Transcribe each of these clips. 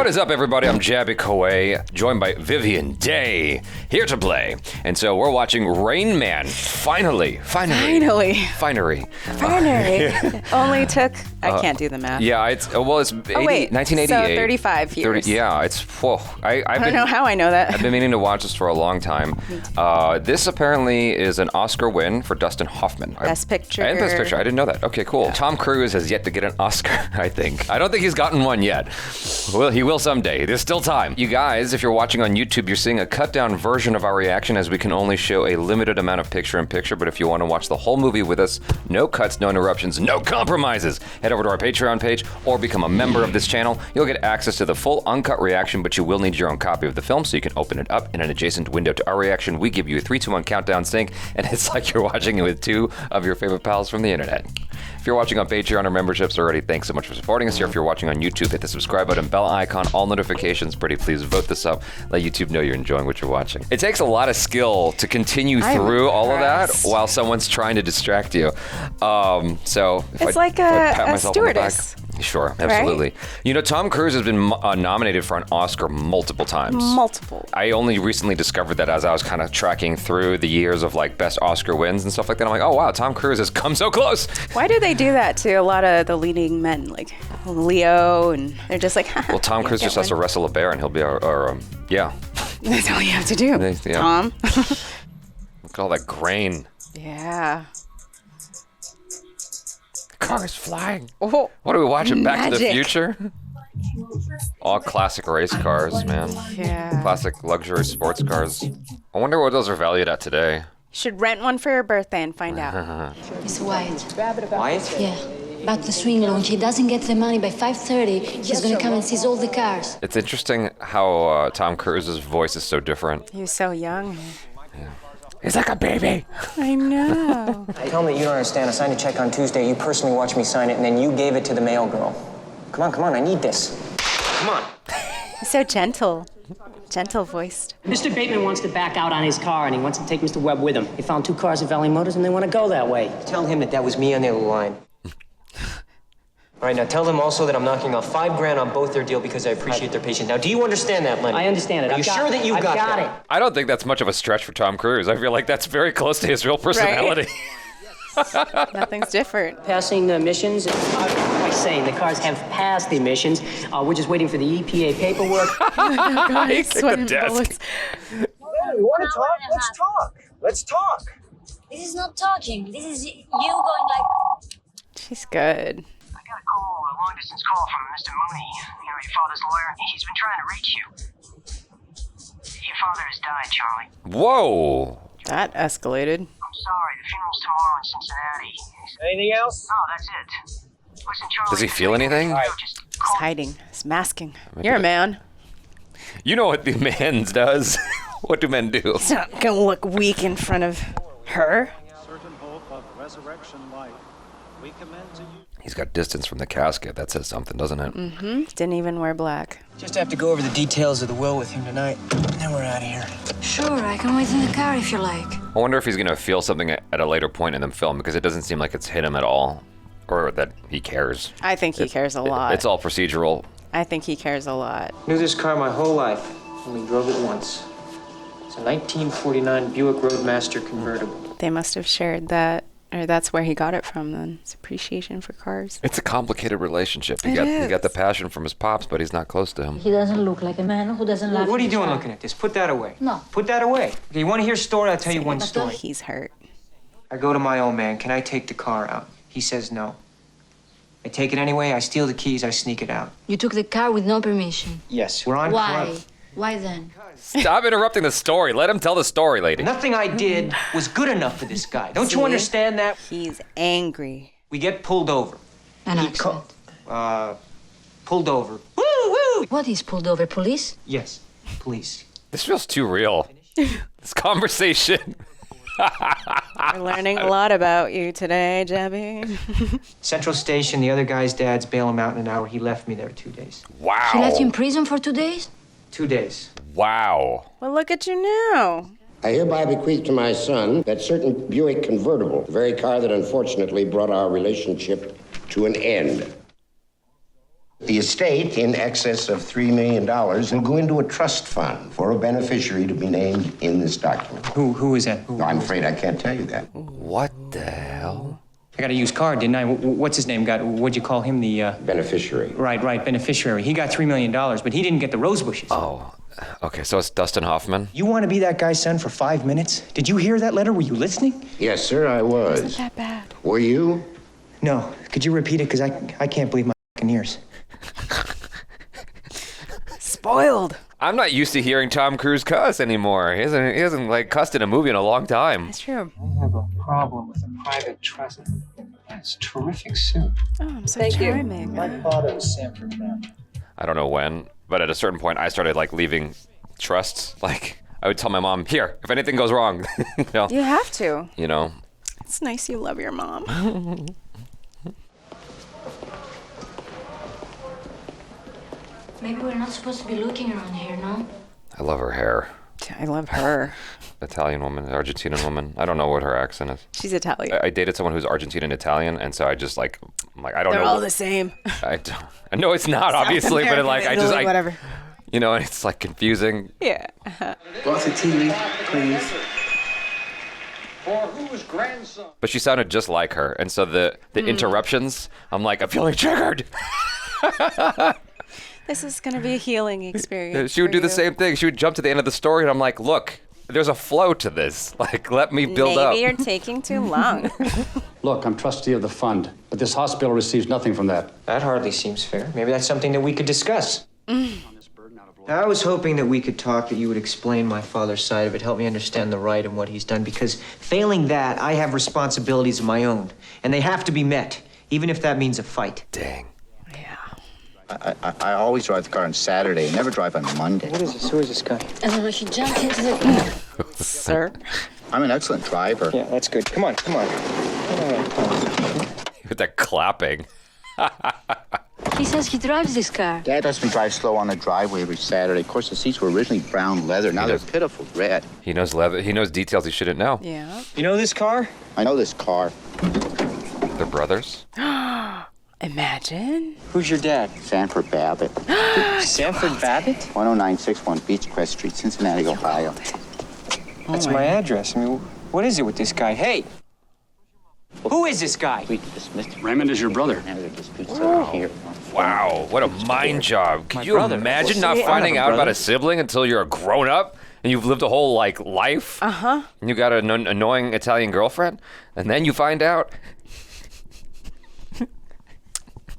What is up, everybody? I'm Jaby Vivian, joined by Vivian Day, here to play. And so we're watching Rain Man. Finally. Only took, I can't do the math. Yeah, it's 1988. So 35 years. I don't know how I know that. I've been meaning to watch this for a long time. This apparently is an Oscar win for Dustin Hoffman. Best Picture. And Best Picture. I didn't know that. Okay, cool. Yeah. Tom Cruise has yet to get an Oscar, I think. I don't think he's gotten one yet. Well, he will someday. There's still time. You guys, if you're watching on YouTube, you're seeing a cut-down version of our reaction as we can only show a limited amount of picture-in-picture, but if you want to watch the whole movie with us, no cuts, no interruptions, no compromises, head over to our Patreon page or become a member of this channel. You'll get access to the full uncut reaction, but you will need your own copy of the film so you can open it up in an adjacent window to our reaction. We give you a 3, 2, 1 countdown sync, and it's like you're watching it with 2 of your favorite pals from the internet. If you're watching on Patreon or memberships already, thanks so much for supporting us here. If you're watching on YouTube, hit the subscribe button, bell icon, all notifications. Pretty please vote this up. Let YouTube know you're enjoying what you're watching. It takes a lot of skill to continue through all of that while someone's trying to distract you. So if it's like a stewardess. Sure, absolutely. Right? You know, Tom Cruise has been nominated for an Oscar multiple times. Multiple. I only recently discovered that as I was kind of tracking through the years of like best Oscar wins and stuff like that. I'm like, oh wow, Tom Cruise has come so close. Why do they do that to a lot of the leading men, like Leo, and they're just like, well, Tom Cruise just has to wrestle a bear and he'll be yeah. That's all you have to do, Tom. Look at all that grain. Yeah. Cars flying. Oh, what are we watching? Magic. Back to the Future? All classic race cars, man. Yeah. Classic luxury sports cars. I wonder what those are valued at today. You should rent one for your birthday and find out. It's Wyatt. Wyatt? Yeah. About the swing launch. He doesn't get the money by 5:30. He's going to come and seize all the cars. It's interesting how Tom Cruise's voice is so different. He was so young. Yeah. He's like a baby. I know. Tell me you don't understand. I signed a check on Tuesday. You personally watched me sign it, and then you gave it to the mail girl. Come on, I need this. Come on. He's so gentle. Gentle voiced. Mr. Bateman wants to back out on his car, and he wants to take Mr. Webb with him. He found 2 cars at Valley Motors, and they want to go that way. Tell him that was me on the other line. All right, now tell them also that I'm knocking off $5,000 on both their deal because I appreciate their patience. Now, do you understand that, Lenny? I understand it. Are you sure that you got it? I don't think that's much of a stretch for Tom Cruise. I feel like that's very close to his real personality. Right? Nothing's different. Passing the emissions. I'm saying the cars have passed the emissions. We're just waiting for the EPA paperwork. He kicked the desk. Hey, you want to talk? Let's talk. This is not talking. This is you going like... She's good. I got a long-distance call from Mr. Mooney, your father's lawyer. He's been trying to reach you. Your father has died, Charlie. Whoa. That escalated. I'm sorry. The funeral's tomorrow in Cincinnati. Anything else? Oh, that's it. Listen, Charlie. Does he feel anything? Just He's hiding. He's masking. You're a man. You know what the man does. What do men do? He's not going to look weak in front of her. Certain hope of resurrection life. We commend to you. He's got distance from the casket. That says something, doesn't it? Mm-hmm. Didn't even wear black. Just have to go over the details of the will with him tonight, and then we're out of here. Sure, I can wait in the car if you like. I wonder if he's going to feel something at a later point in the film because it doesn't seem like it's hit him at all or that he cares. I think he cares a lot. It's all procedural. I think he cares a lot. Knew this car my whole life. Only drove it once. It's a 1949 Buick Roadmaster convertible. They must have shared that. Or that's where he got it from then. It's appreciation for cars. It's a complicated relationship. He got the passion from his pops, but he's not close to him. He doesn't look like a man who doesn't laugh. What are you doing looking at this? Put that away. No. Put that away. Okay, you want to hear a story? I'll tell you one story. He's hurt. I go to my old man. Can I take the car out? He says no. I take it anyway. I steal the keys. I sneak it out. You took the car with no permission. Yes. We're on Why? Why then? Stop interrupting the story. Let him tell the story, lady. Nothing I did was good enough for this guy. Don't you understand that? He's angry. We get pulled over. An accident. Pulled over. Woo, woo! What is pulled over? Police? Yes, police. This feels too real. This conversation. We're learning a lot about you today, Jaby. Central Station, the other guy's dads bail him out in an hour. He left me there 2 days. Wow. He left you in prison for 2 days? 2 days. Wow. Well, look at you now. I hereby bequeath to my son that certain Buick convertible, the very car that unfortunately brought our relationship to an end. The estate, in excess of $3 million, will go into a trust fund for a beneficiary to be named in this document. Who is that? No, I'm afraid I can't tell you that. What the hell? I got a used car, didn't I? What's his name? What'd you call him? The, Beneficiary. Right, beneficiary. He got $3 million, but he didn't get the rose bushes. Oh, okay, so it's Dustin Hoffman. You want to be that guy's son for 5 minutes? Did you hear that letter? Were you listening? Yes, sir, I was. Isn't that bad? Were you? No. Could you repeat it? Because I can't believe my fucking ears. Spoiled. I'm not used to hearing Tom Cruise cuss anymore. He hasn't like cussed in a movie in a long time. That's true. I have a problem with a private trust. That's terrific soup. Oh, I'm so charming. My father was Sanford Panda. I don't know when, but at a certain point, I started like leaving trusts. Like I would tell my mom, "Here, if anything goes wrong, you know." You have to. You know. It's nice you love your mom. Maybe we're not supposed to be looking around here, no? I love her hair. I love her. Italian woman, Argentinian woman. I don't know what her accent is. She's Italian. I dated someone who's Argentinian Italian, and so I just like, I'm like I don't They're know. all the same. I know it's not obviously, but it, like I just whatever. You know, it's like confusing. Yeah. Lots of TV, please. But she sounded just like her, and so the interruptions, I'm like, I'm feeling triggered. This is going to be a healing experience. She would do for the you. same thing. She would jump to the end of the story, and I'm like, look, there's a flow to this. Like, let me build up. Maybe you're taking too long. Look, I'm trustee of the fund, but this hospital receives nothing from that. That hardly seems fair. Maybe that's something that we could discuss. I was hoping that we could talk, that you would explain my father's side of it, help me understand the right and what he's done, because failing that, I have responsibilities of my own, and they have to be met, even if that means a fight. Dang. I always drive the car on Saturday, never drive on Monday. What is this? Who is this guy? I don't know, he jumped into the car. Sir? I'm an excellent driver. Yeah, that's good. Come on. With that clapping. He says he drives this car. Dad lets me drive slow on the driveway every Saturday. Of course, the seats were originally brown leather. Now they're pitiful red. He knows leather. He knows details he shouldn't know. Yeah. You know this car? I know this car. They're brothers. Imagine. Who's your dad? Sanford Babbitt. Sanford Babbitt? 10961 Beachcrest Street, Cincinnati, Ohio. That's my address. I mean, what is it with this guy? Hey! Who is this guy? We dismissed Raymond is your brother. here. Wow, what a mind job. Could My you brother. imagine Well, not see, I finding have a out about brother. a sibling until you're a grown up and you've lived a whole like life? Uh-huh. And you got an annoying Italian girlfriend, and then you find out.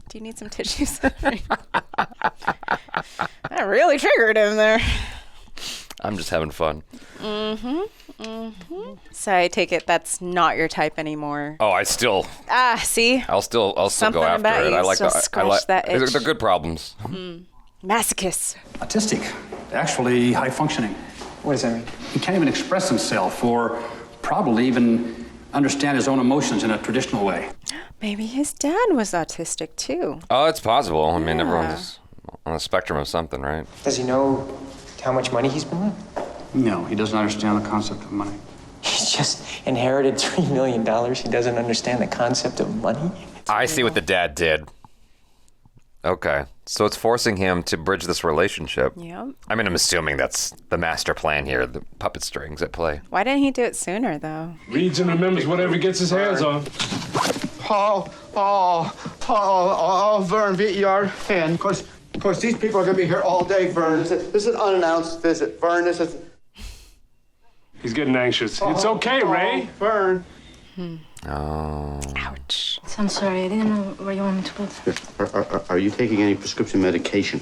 Do you need some tissues? That really triggered him there. I'm just having fun. So I take it that's not your type anymore. Oh, I still, Ah, see? I'll still Something go after about it. you I like still the, I scratch like, that they're itch. good problems. Masochist. Autistic, actually high functioning. What does that mean? He can't even express himself or probably even understand his own emotions in a traditional way. Maybe his dad was autistic too. Oh, it's possible. I mean, Yeah. everyone's on the spectrum of something, right? Does he know how much money he's been left? No, he doesn't understand the concept of money. He's just inherited $3 million. He doesn't understand the concept of money. I see what the dad did. Okay. So it's forcing him to bridge this relationship. Yep. I mean, I'm assuming that's the master plan here, the puppet strings at play. Why didn't he do it sooner though? Reads and remembers whatever he gets his hands on. Vern, VER. And of course, these people are going to be here all day, Vern. This is an unannounced visit. Vern, this is... He's getting anxious. It's okay, Ray. Vern. Oh. Ouch. I'm sorry, I didn't know where you want me to put. Are you taking any prescription medication?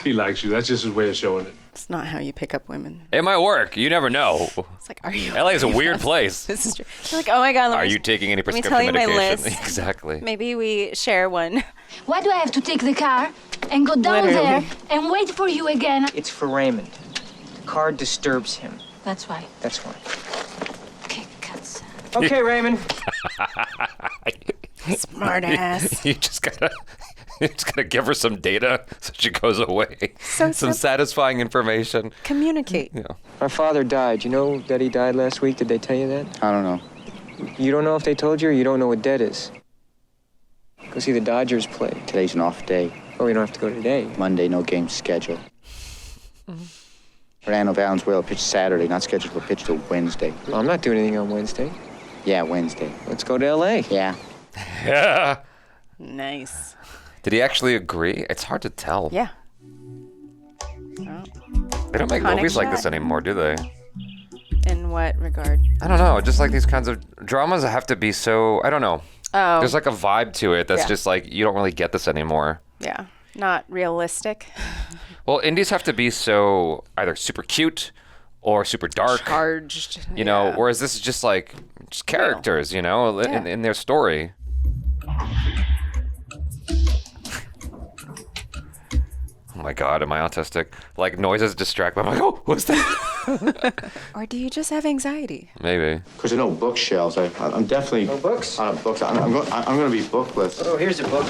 He likes you. That's just his way of showing it. It's not how you pick up women. It might work. You never know. It's like, are you? LA is a weird place. This is true. You're like, oh my God. Are you taking any let me prescription tell you my medication? list. Exactly. Maybe we share one. Why do I have to take the car and go down Literally. there and wait for you again? It's for Raymond. The car disturbs him. That's why. That's why. Okay, cuts. Okay, Raymond. Smart ass. You just gotta give her some data so she goes away. So some satisfying information. Communicate. Yeah. My father died. You know that he died last week? Did they tell you that? I don't know. You don't know if they told you, or you don't know what dead is? Go see the Dodgers play. Today's an off day. Well, we don't have to go today. Monday, no game scheduled. Fernando Valenzuela pitched Saturday, not scheduled for pitch till Wednesday. Well, I'm not doing anything on Wednesday. Yeah, Wednesday. Let's go to L.A. Yeah. Yeah. Nice. Did he actually agree? It's hard to tell. Yeah. They don't make Iconic movies like shot. this anymore, do they? In what regard? I don't know. Just like these kinds of dramas have to be so, I don't know. Oh. There's like a vibe to it that's Yeah. just like, you don't really get this anymore. Yeah. Not realistic. Well, indies have to be so either super cute or super dark. Charged. You know, whereas this is just like, just characters, you know, in their story. Oh my God, am I autistic? Like noises distract me. I'm like, oh, what's that? Or do you just have anxiety? Maybe. Because I know bookshelves. I'm definitely... No books? Books. I'm going to be bookless. Oh, here's a book.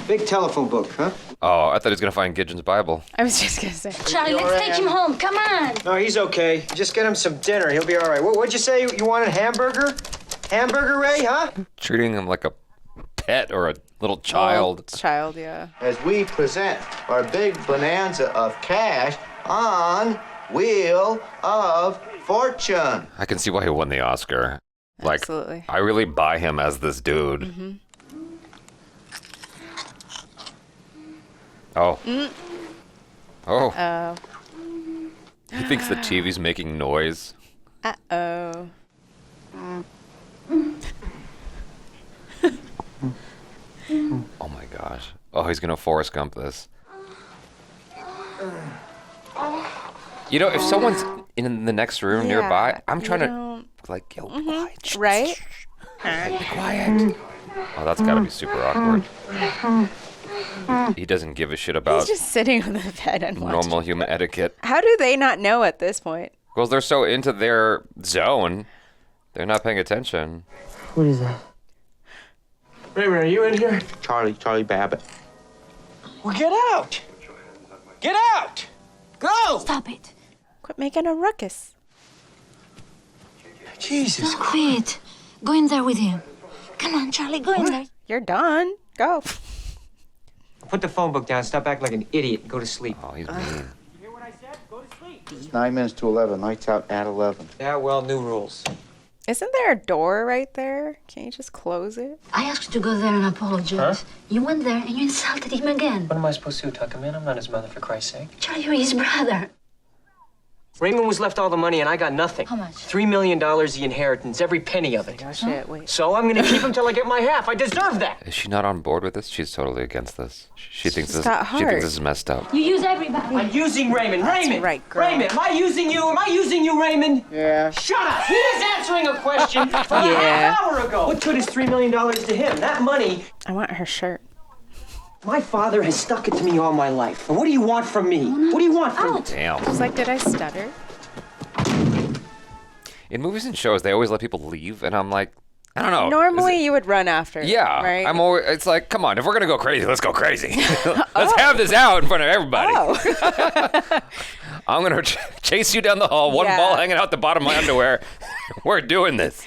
Big telephone book, huh? Oh, I thought he was going to find Gideon's Bible. I was just going to say. Charlie, let's take him home. Come on. No, he's okay. Just get him some dinner. He'll be all right. What'd you say? You wanted hamburger? Hamburger, Ray, huh? Treating him like a pet or a little child. Child, yeah. As we present our big bonanza of cash on Wheel of Fortune. I can see why he won the Oscar. Like, Absolutely. I really buy him as this dude. Mm-hmm. Oh. Oh. Oh. He thinks the TV's making noise. Uh-oh. Oh my gosh. Oh, he's gonna Forrest Gump this. You know, if someone's in the next room nearby, I'm trying to, like, yo, quiet. Right? Be quiet. Oh, that's gotta be super awkward. He doesn't give a shit about He's just sitting on the bed and watching. normal human etiquette. How do they not know at this point? Well, they're so into their zone, they're not paying attention. What is that? Raymond, are you in here? Charlie Babbitt. Well, get out! Get out! Go! Stop it. Quit making a ruckus. Jesus Stop it. Go in there with him. Come on, Charlie, go in there. You're done. Go. Put the phone book down. Stop acting like an idiot and go to sleep. Oh, he's mean. It's 9 minutes to 11. Lights out at 11. Yeah, well, new rules. Isn't there a door right there? Can't you just close it? I asked you to go there and apologize. Huh? You went there and you insulted him again. What am I supposed to do, tuck him in? I'm not his mother, for Christ's sake. Charlie, you're his brother. Raymond was left all the money and I got nothing. How much? $3 million the inheritance, every penny of it. Oh, shit, wait. So I'm gonna keep him till I get my half. I deserve that. Is she not on board with this? She's totally against this. She thinks She's this. got She thinks heart. this is messed up. You use everybody. I'm using Raymond. Raymond! right, girl. Raymond, am I using you? Am I using you, Raymond? Yeah. Shut up! He is answering a question from a half hour ago. What good is $3 million to him? That money, I want her shirt. my father has stuck it to me all my life. And what do you want from me? What do you want from me? Damn. I was like, did I stutter? In movies and shows, they always let people leave, and I'm like, I don't know. Normally, you would run after. Yeah, Right? I'm always. It's like, come on, if we're gonna go crazy, let's go crazy. Let's have this out in front of everybody. Oh. I'm gonna chase you down the hall, one Yeah. ball hanging out the bottom of my underwear. We're doing this.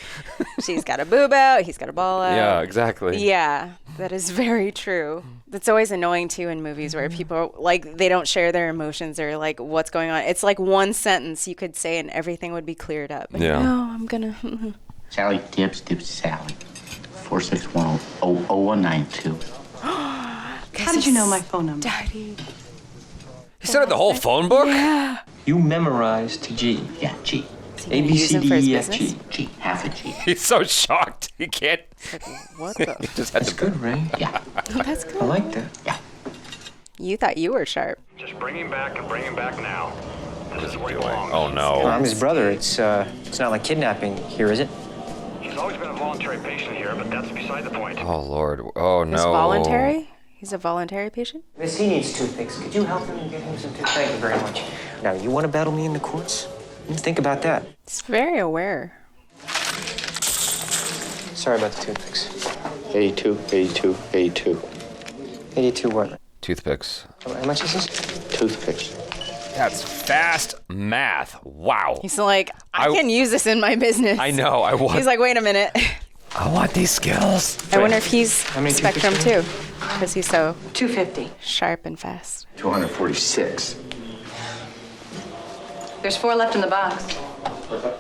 She's got a boob out. He's got a ball out. Yeah, exactly. Yeah, that is very true. That's always annoying too in movies where people like they don't share their emotions or like what's going on. It's like one sentence you could say and everything would be cleared up. Like, Yeah. No, I'm gonna. Sally Tips Sally. 461-0192. How did you know my phone number? Daddy. He started the whole phone book? Yeah. You memorized to G. Yeah, G. A, B, C, D, E, F, G. G. Half a G. He's so shocked. He can't. Like, what the? He just had That's to. good, Ray. Yeah. Oh, that's good. I like that. Yeah. You thought you were sharp. Just bring him back and bring him back now. What is he doing? Oh Well, no. I'm his brother. It's not like kidnapping here, is it? He's always been a voluntary patient here, but that's beside the point. Oh Lord. Oh no. He's voluntary? He's a voluntary patient? Miss, he needs toothpicks. Could you help him and get him some toothpicks? Thank you very much. Now, you want to battle me in the courts? Think about that. He's very aware. Sorry about the toothpicks. 82. 82 what? Toothpicks. How much is this? Toothpicks. That's fast math. Wow. He's like, I can use this in my business. I know. I was. He's like, wait a minute. I want these skills. I wonder if he's many Spectrum too, because he's so 250. sharp and fast. 246. There's 4 left in the box.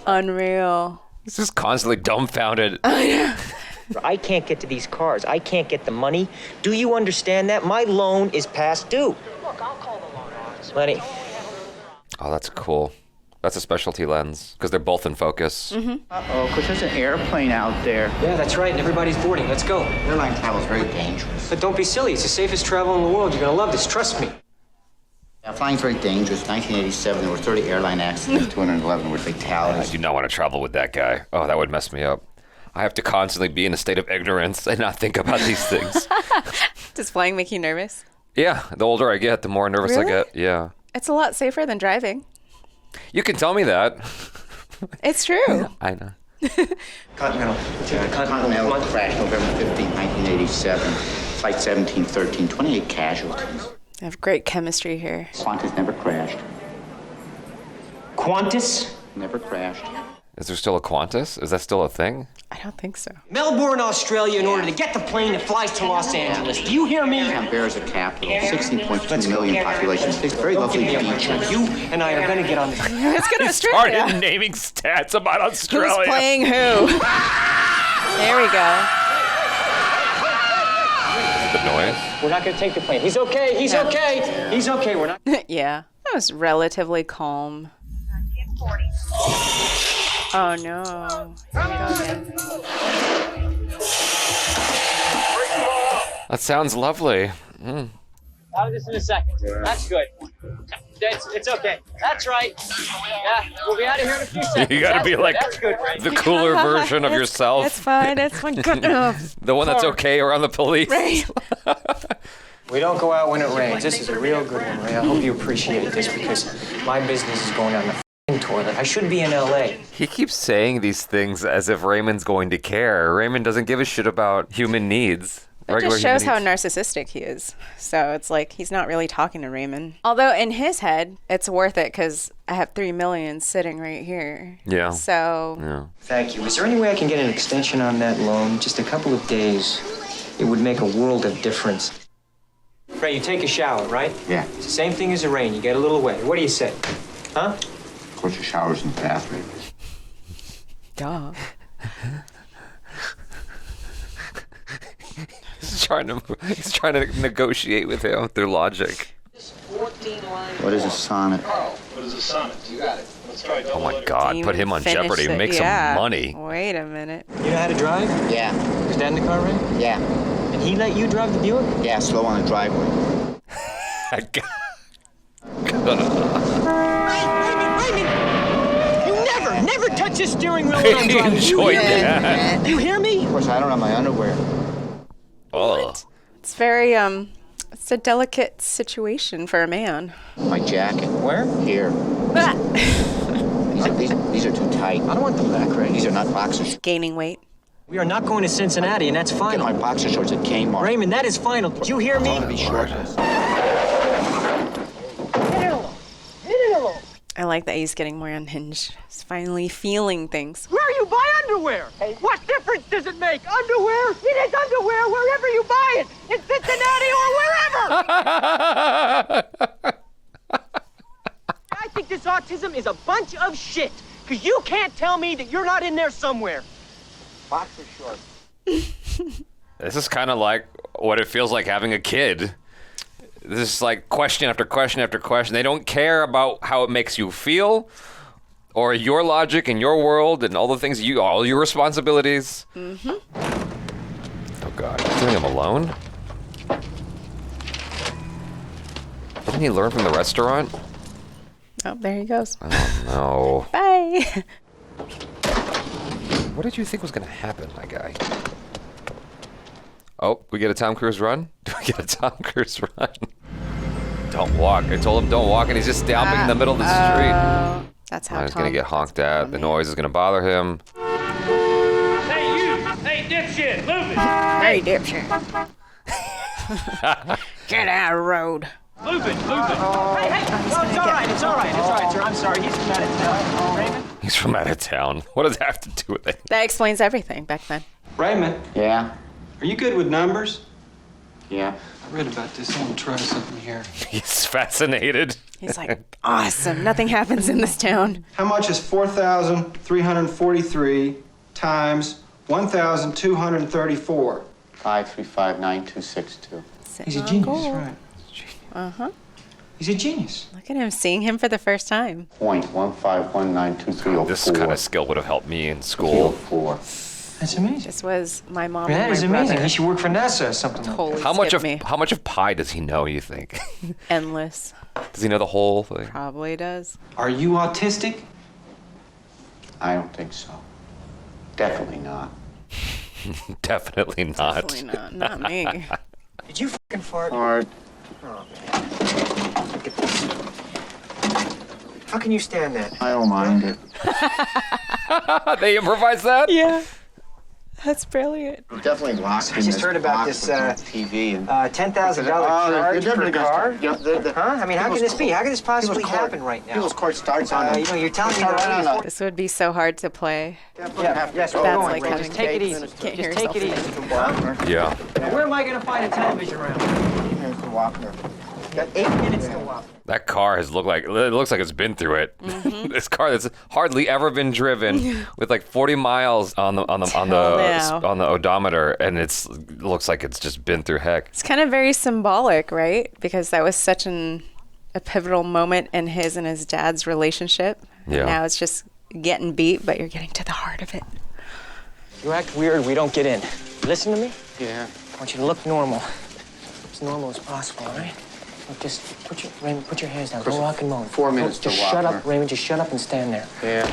Unreal. He's just constantly dumbfounded. I can't get to these cars. I can't get the money. Do you understand that? My loan is past due. Look, I'll call the loan officer. Lenny. Oh, that's cool. That's a specialty lens because they're both in focus. Uh-oh, because there's an airplane out there. Yeah, that's right, and everybody's boarding. Let's go. Airline travel is very dangerous. But don't be silly. It's the safest travel in the world. You're gonna love this. Trust me. Yeah, flying's very dangerous. 1987, there were 30 airline accidents, 211 were I fatalities. do not want to travel with that guy. Oh, that would mess me up. I have to constantly be in a state of ignorance and not think about these things. Does flying make you nervous? Yeah, the older I get, the more nervous I Really? get. Yeah. It's a lot safer than driving. You can tell me that. It's true. I know. Continental. Continental crash November 15, 1987. Flight 1713, 28 casualties. I have great chemistry here. Qantas never crashed. Qantas? Never crashed. Is there still a Qantas? Is that still a thing? I don't think so. Melbourne, Australia, in order to get the plane that flies to Los Angeles. Do you hear me? Canberra is a capital, 16.2 million population. It's a very lovely beach. You and I are gonna get on the... Let's go to Australia. Started naming stats about Australia. Who's playing who? There we go. The noise? We're not gonna take the plane. He's okay. He's okay. He's okay. We're not... Yeah, that was relatively calm. Oh no. Here we go again. That sounds lovely. Out of this in a second. That's good. It's okay. That's right. Yeah, we'll be out of here in a few seconds. You gotta be That's like good. That's good, Ray. the cooler version of yourself. It's fine. It's fine. Good enough. The one that's okay around the police. Right. We don't go out when it rains. This is a real good one, Ray. I hope you appreciate this because my business is going down the toilet. I should be in L.A. He keeps saying these things as if Raymond's going to care. Raymond doesn't give a shit about human needs. It just shows how narcissistic he is. So it's like he's not really talking to Raymond. Although in his head, it's worth it because I have $3 million sitting right here. Yeah. So. Yeah. Thank you. Is there any way I can get an extension on that loan? Just a couple of days. It would make a world of difference. Ray, you take a shower, right? Yeah. It's the same thing as the rain. You get a little wet. What do you say? Huh? Of course, your shower's in the bathroom. Duh. He's trying to negotiate with him through logic. What is a sonnet? What is a sonnet? You got it. Let's try Oh my God! Didn't Put him even on finish Jeopardy. it. Make Yeah. some money. Wait a minute. You know how to drive? Yeah. Is Dad in the car, Ray? Yeah. And he let you drive the Buick? Yeah, slow on the driveway. Raymond! You never touch the steering wheel when I'm He driving. enjoyed that. You hear me? Of course, I don't have my underwear. Oh. It's very, it's a delicate situation for a man. My jacket. Where? Here. These are too tight. I don't want them back, Ray. These are not boxer shorts. Gaining weight. We are not going to Cincinnati, and that's Get final. my boxer shorts at Kmart. Raymond, that is final. Did you hear me? I want to be shortless. I like that he's getting more unhinged. He's finally feeling things. Where you buy underwear? Hey, what difference does it make? Underwear? It is underwear wherever you buy it. In Cincinnati or wherever. I think this autism is a bunch of shit. Because you can't tell me that you're not in there somewhere. Boxer shorts. This is kind of like what it feels like having a kid. This is like question after question after question. They don't care about how it makes you feel or your logic and your world and all the things all your responsibilities. Mm-hmm. Oh God, he's doing him alone? Didn't he learn from the restaurant? Oh, there he goes. Oh no. Bye. What did you think was gonna happen, my guy? Oh, we get a Tom Cruise run? Do we get a Tom Cruise run? Don't walk. I told him don't walk, and he's just stomping in the middle of the street. That's how He's Tom gonna get honked at. The noise is gonna bother him. Hey, you! Hey, dipshit! Move it! Hey, dipshit. Get out of the road. Move it! Hey, no, it's all right, sir. I'm sorry. He's from out of town. Raymond? He's from out of town. What does that have to do with it? That explains everything back then. Raymond, Yeah? are you good with numbers? Yeah. I read about this. I'm gonna try something here. He's fascinated. He's like, awesome. Nothing happens in this town. How much is 4,343 times 1,234? 5359262. He's a genius, right? Uh-huh. He's a genius. Look at him, seeing him for the first time. .1519230. This kind of skill would have helped me in school. 4. That's amazing. This was my mom I mean, and that my is amazing. brother. He should work for NASA or something. Totally How much skipped of me. pi does he know, you think? Endless. Does he know the whole thing? Probably does. Are you autistic? I don't think so. Definitely not. Definitely not. Definitely not. Not me. Did you fucking fart? Hard. Oh, man. Look at this. How can you stand that? I don't mind it. They improvised that? Yeah. That's brilliant. Definitely locked I just heard about this TV and $10,000 charge per car. Huh? I mean, how can this be? How can this possibly People's court. happen right now? People's court starts on You know, you're telling me that. This would be so hard to play. Yes, That's we're going. like Ray. having Just take it easy. Can't hear Just take it yourself. easy. Yeah. Now, where am I going to find a television around? Here's the Walker. Got 8 minutes to walk. That car it looks like it's been through it. Mm-hmm. This car that's hardly ever been driven with like 40 miles on the odometer, and it looks like it's just been through heck. It's kind of very symbolic, right? Because that was such a pivotal moment in his and his dad's relationship. Yeah. And now it's just getting beat, but you're getting to the heart of it. You act weird, we don't get in. Listen to me. Yeah. I want you to look normal. As normal as possible, all right? Look, just Raymond, put your hands down. Go rock and moan. 4 minutes Just to walk, shut up, Mark. Raymond. Just shut up and stand there. Yeah.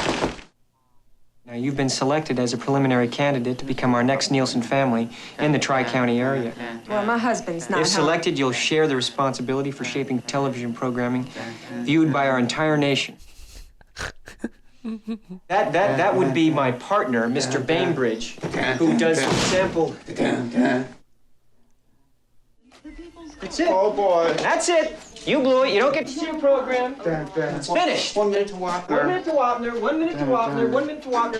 Now, you've been selected as a preliminary candidate to become our next Nielsen family in the Tri-County area. Well, my husband's not If home. selected, you'll share the responsibility for shaping television programming viewed by our entire nation. That would be my partner, Mr. Bainbridge, who does sample. That's it. Oh, boy. That's it. You blew it. You don't get to see a program. It's finished. 1 minute to walk there. 1 minute to Wapner. 1 minute to Wapner. 1 minute to Wapner.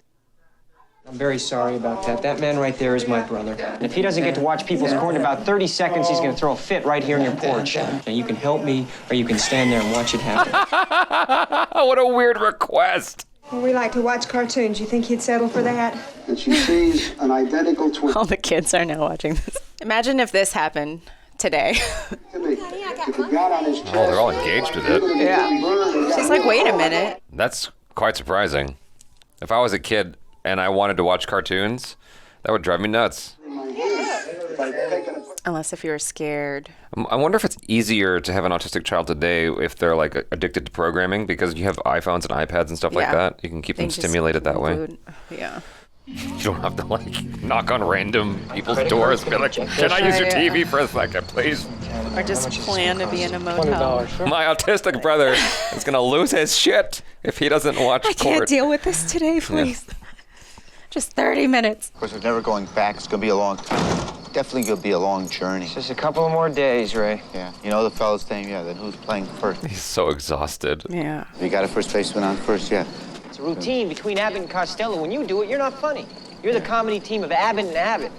I'm very sorry about that. That man right there is my brother. And if he doesn't get to watch People's Court in about 30 seconds, he's going to throw a fit right here on your porch. Now, you can help me, or you can stand there and watch it happen. What a weird request. Well, we like to watch cartoons. You think he'd settle for that? And she sees an identical twin. All the kids are now watching this. Imagine if this happened today. If he got on his chest, Oh, they're all engaged with it. Yeah. She's like, wait a minute. That's quite surprising. If I was a kid and I wanted to watch cartoons, that would drive me nuts. Unless if you were scared. I wonder if it's easier to have an autistic child today if they're like addicted to programming, because you have iPhones and iPads and stuff like Yeah. that. You can keep them stimulated that way. Glued. Yeah. You don't have to like knock on random people's doors and be like, can I use your TV for a second, please? Or just plan to be in a motel. My autistic brother is going to lose his shit if he doesn't watch I can't court. deal with this today, please. Just 30 minutes. Of course, we're never going back. It's going to be a long time. Definitely going to be a long journey. Just a couple more days, Ray. Yeah. You know the fellow's name? Yeah. Then who's playing first? He's so exhausted. Yeah. You got a first baseman on first? Yeah. It's a routine between Abbott and Costello. When you do it, you're not funny. You're the comedy team of Abbott and Abbott.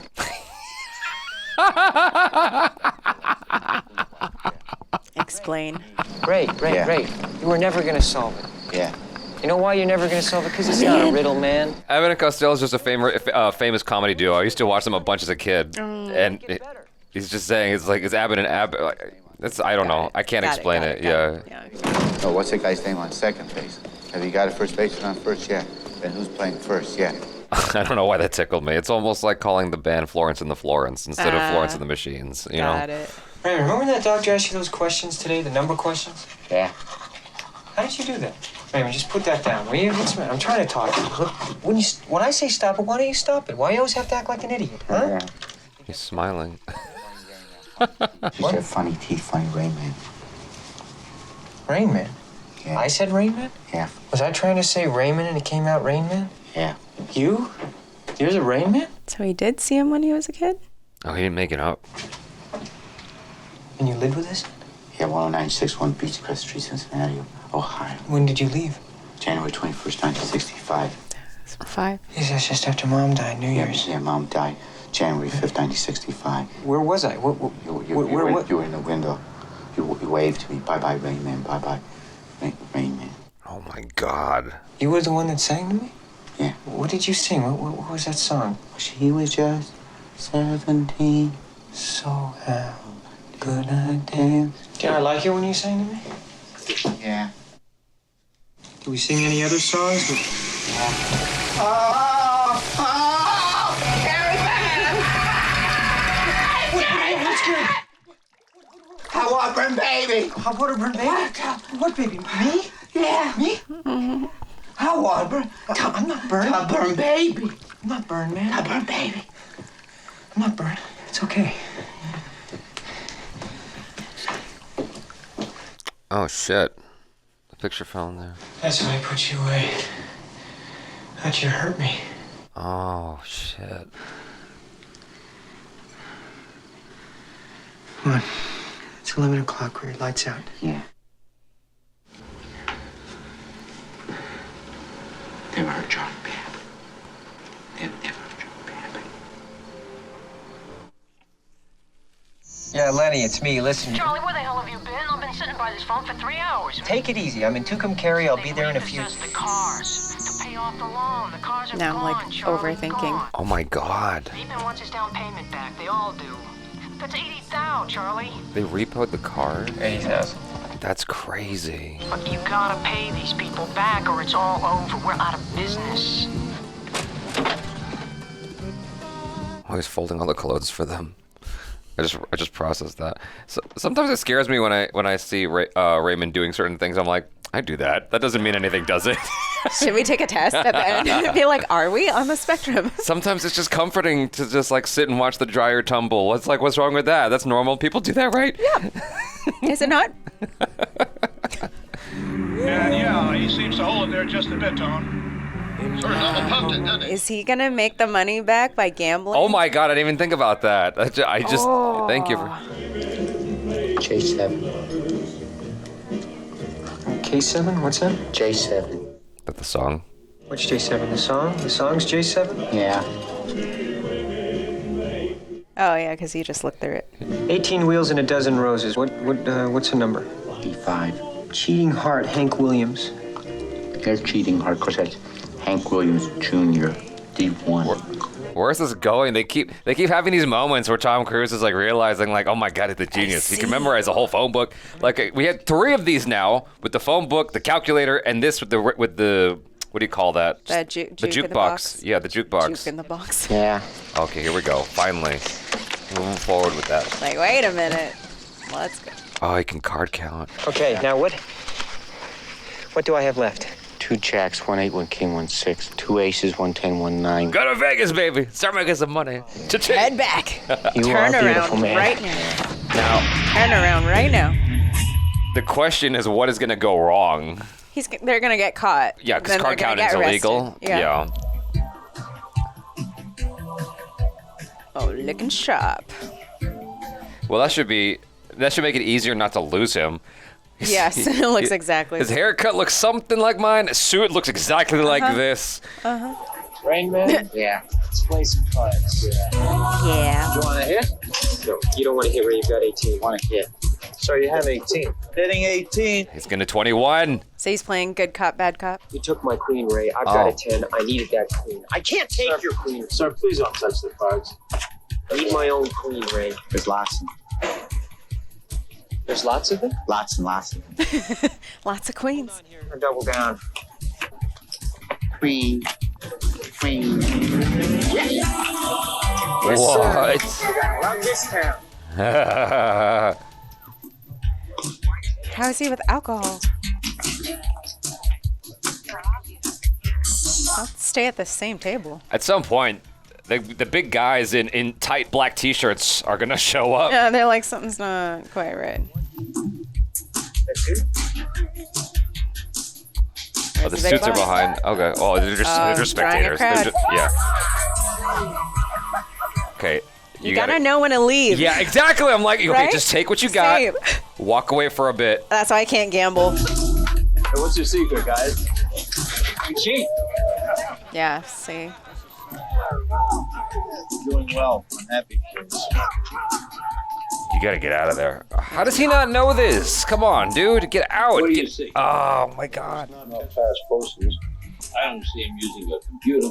Explain. Ray, Yeah. you were never going to solve it. Yeah. You know why you're never going to solve it? Because it's not a riddle, man. Abbott and Costello is just a famous comedy duo. I used to watch them a bunch as a kid. And he's just saying, it's Abbott and Abbott. I don't know. I can't explain it. Yeah. Oh, what's the guy's name on second base? Have you got a first baseman on first? Yeah. Then who's playing first? Yeah. I don't know why that tickled me. It's almost like calling the band Florence and the Florence instead of Florence and the Machines. You know? Got it. Ray, remember that doctor asked you those questions today, the number questions? Yeah. How did you do that? Raymond, just put that down, will you? What's the matter? I'm trying to talk to you. Look, when I say stop it, why don't you stop it? Why do you always have to act like an idiot, huh? He's smiling. She said funny teeth, funny Rain Man. Rain Man? Yeah. I said Rain Man? Yeah. Was I trying to say Raymond and it came out Rain Man? Yeah. You? You're the Rain Man? So he did see him when he was a kid? Oh, he didn't make it up. And you lived with this? Yeah, 10961 Beechcrest Street, Cincinnati, Ohio. When did you leave? January 21st, 1965. 5. Yes, that's just after Mom died, New Year's. Yeah, Mom died January 5th, 1965. Where was I? You were in the window. You waved to me. Bye-bye, Raymond. Bye-bye, Raymond. Oh, my God. You were the one that sang to me? Yeah. What did you sing? What was that song? She was just 17. So how could I dance? Did I like it when you sang to me? Yeah. Did we sing any other songs? What's good? Hot water burn baby. Hot water burn baby? What baby? Me? Yeah. Me? Hot water burn? I'm not burned. Hot burn baby. I'm not burned, man. Hot burn baby. I'm not burned. It's okay. Oh, shit. The picture fell in there. That's why I put you away. Thought you hurt me. Oh, shit. Come on. It's 11 o'clock. We're lights out. Yeah. Never hurt Charlie bad. Never hurt Charlie bad. Yeah, Lenny, it's me. Listen. Charlie, where the hell have you been? I've been sitting by this phone for 3 hours. Take it easy. I'm in Tucumcari. I'll be there in a few. Just the cars. To pay off the loan. The cars are Now I'm gone, like Charlie, overthinking. gone. Oh, my God. Even wants his down payment back. They all do. That's 80,000, Charlie. They repoed the car? 80,000. That's crazy. But you gotta pay these people back or it's all over. We're out of business. Oh, he's folding all the clothes for them. I just processed that. So, sometimes it scares me when I see Raymond doing certain things. I'm like, I do that. That doesn't mean anything, does it? Should we take a test at the end and be like, are we on the spectrum? Sometimes it's just comforting to just like sit and watch the dryer tumble. What's wrong with that? That's normal. People do that, right? Yeah. Is it not? Yeah, he seems to hold it there just a bit, Tone. Sort of double pumped it, doesn't he? Is he going to make the money back by gambling? Oh my God, I didn't even think about that. Thank you for... J7. K7? What's that? J7. That the song? What's J7? The song? The song's J7? Yeah. Oh, yeah, because he just looked through it. 18 wheels and a dozen roses. What's the number? B5. Cheating Heart, Hank Williams. There's Cheating Heart, of course, that's Hank Williams Jr., D1. Where's this going? They keep having these moments where Tom Cruise is like realizing like, oh my God, he's a genius. He can memorize a whole phone book. Like we had 3 of these now with the phone book, the calculator, and this with the what do you call that? The jukebox. Yeah, the jukebox. Juke in the box. Yeah. Okay, here we go. Finally, moving forward with that. Like, wait a minute. Let's go. Oh, he can card count. Okay, now what do I have left? 2 jacks, 1-8, 1 king, 1-6, 2 aces, 1 10, 1 9. Go to Vegas, baby. Start making some money. Cha-ching. Head back. You Turn are a around beautiful man. right now. Now, Turn around right now. the question is, what is going to go wrong? They're going to get caught. Yeah, because Then card they're gonna counting is get illegal. arrested. Yeah. Oh, looking sharp. Well, that should make it easier not to lose him. Yes, it looks exactly. His haircut looks something like mine. His suit looks exactly like this. Raymond? Yeah. Let's play some cards. Yeah. You want to hit? No, you don't want to hit where you've got 18. Want to hit. So you have 18. Hitting 18. He's going to 21. So he's playing good cop, bad cop. You took my queen, Ray. I've got a 10. I needed that queen. I can't take your queen. Sir, please don't touch the cards. I need my own queen, Ray. There's lots of them. There's lots of them? Lots and lots of them. Lots of queens. Or double down. Queen. Queen. Yes, What? sir. You're gonna love this town. How is he with alcohol? I'll stay at the same table. At some point, the big guys in tight black T-shirts are going to show up. Yeah, they're like, something's not quite right. Oh, the suits are behind. Okay. Oh, they're just spectators. drawing a They're crowd. yeah. Okay. You gotta know when to leave. Yeah, exactly. I'm like, okay, Right? just take what you got. Same. Walk away for a bit. That's why I can't gamble. Hey, what's your secret, guys? You cheat. Yeah, see. Doing well. I'm happy. You gotta get out of there. How does he not know this? Come on, dude, get out. What do you see? Oh my God. Not fast posters. I don't see him using a computer.